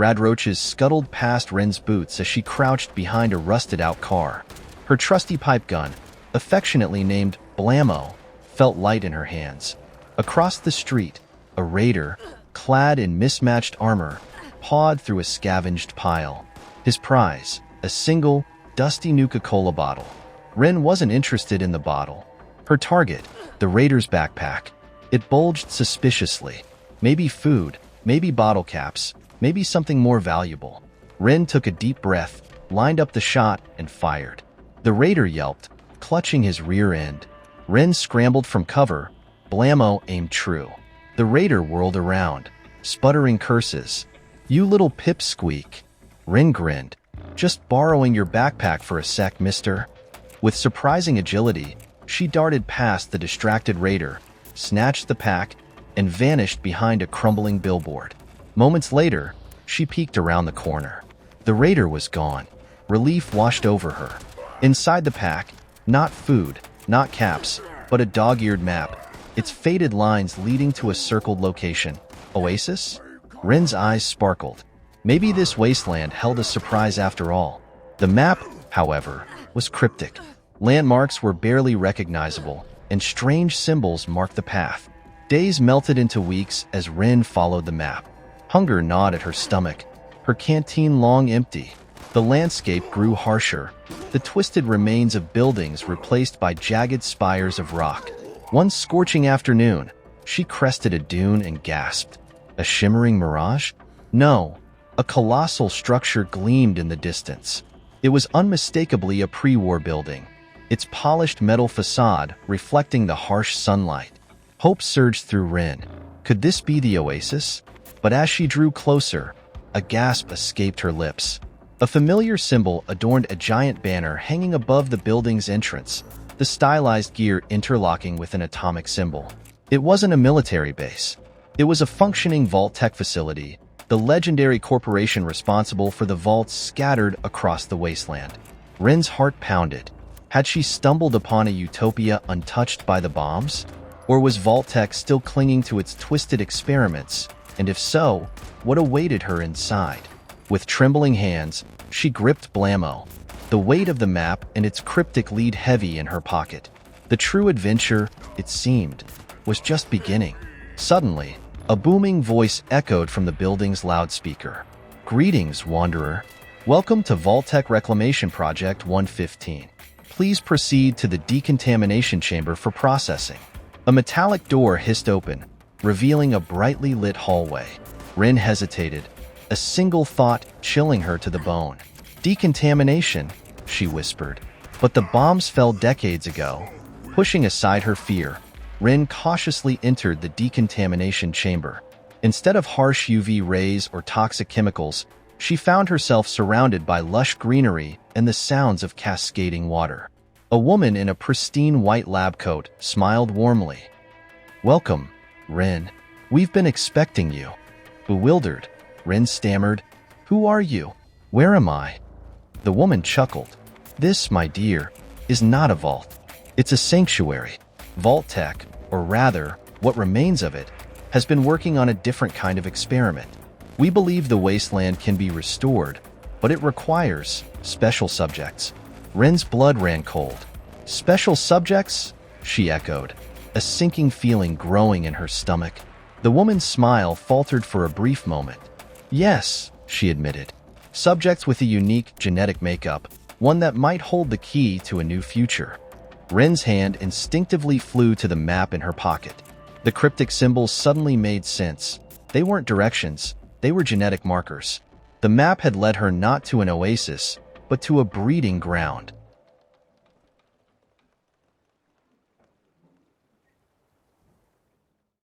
Radroaches scuttled past Wren's boots as she crouched behind a rusted-out car. Her trusty pipe gun, affectionately named Blammo, felt light in her hands. Across the street, a raider, clad in mismatched armor, pawed through a scavenged pile. His prize, a single, dusty Nuka-Cola bottle. Wren wasn't interested in the bottle. Her target, the raider's backpack. It bulged suspiciously. Maybe food, maybe bottle caps, maybe something more valuable. Wren took a deep breath, lined up the shot, and fired. The raider yelped, clutching his rear end. Wren scrambled from cover. Blammo aimed true. The raider whirled around, sputtering curses. "You little pipsqueak." Wren grinned. "Just borrowing your backpack for a sec, mister." With surprising agility, she darted past the distracted raider, snatched the pack, and vanished behind a crumbling billboard. Moments later, she peeked around the corner. The raider was gone. Relief washed over her. Inside the pack, not food, not caps, but a dog-eared map, its faded lines leading to a circled location. Oasis? Wren's eyes sparkled. Maybe this wasteland held a surprise after all. The map, however, was cryptic. Landmarks were barely recognizable, and strange symbols marked the path. Days melted into weeks as Wren followed the map. Hunger gnawed at her stomach, her canteen long empty. The landscape grew harsher, the twisted remains of buildings replaced by jagged spires of rock. One scorching afternoon, she crested a dune and gasped. A shimmering mirage? No, a colossal structure gleamed in the distance. It was unmistakably a pre-war building, its polished metal facade reflecting the harsh sunlight. Hope surged through Wren. Could this be the oasis? But as she drew closer, a gasp escaped her lips. A familiar symbol adorned a giant banner hanging above the building's entrance, the stylized gear interlocking with an atomic symbol. It wasn't a military base. It was a functioning Vault-Tec facility, the legendary corporation responsible for the vaults scattered across the wasteland. Wren's heart pounded. Had she stumbled upon a utopia untouched by the bombs? Or was Vault-Tec still clinging to its twisted experiments? And if so, what awaited her inside? With trembling hands, she gripped Blammo, the weight of the map and its cryptic lead heavy in her pocket. The true adventure, it seemed, was just beginning. Suddenly, a booming voice echoed from the building's loudspeaker. "Greetings, Wanderer. Welcome to Vault-Tec Reclamation Project 115. Please proceed to the decontamination chamber for processing." A metallic door hissed open, revealing a brightly lit hallway. Wren hesitated, a single thought chilling her to the bone. "Decontamination," she whispered. But the bombs fell decades ago. Pushing aside her fear, Wren cautiously entered the decontamination chamber. Instead of harsh UV rays or toxic chemicals, she found herself surrounded by lush greenery and the sounds of cascading water. A woman in a pristine white lab coat smiled warmly. "Welcome, Wren. We've been expecting you." Bewildered, Wren stammered, "Who are you? Where am I?" The woman chuckled. "This, my dear, is not a vault. It's a sanctuary. Vault-Tec, or rather, what remains of it, has been working on a different kind of experiment. We believe the wasteland can be restored, but it requires special subjects." Wren's blood ran cold. "Special subjects?" she echoed, a sinking feeling growing in her stomach. The woman's smile faltered for a brief moment. "Yes," she admitted. "Subjects with a unique genetic makeup, one that might hold the key to a new future." Wren's hand instinctively flew to the map in her pocket. The cryptic symbols suddenly made sense. They weren't directions, they were genetic markers. The map had led her not to an oasis, but to a breeding ground.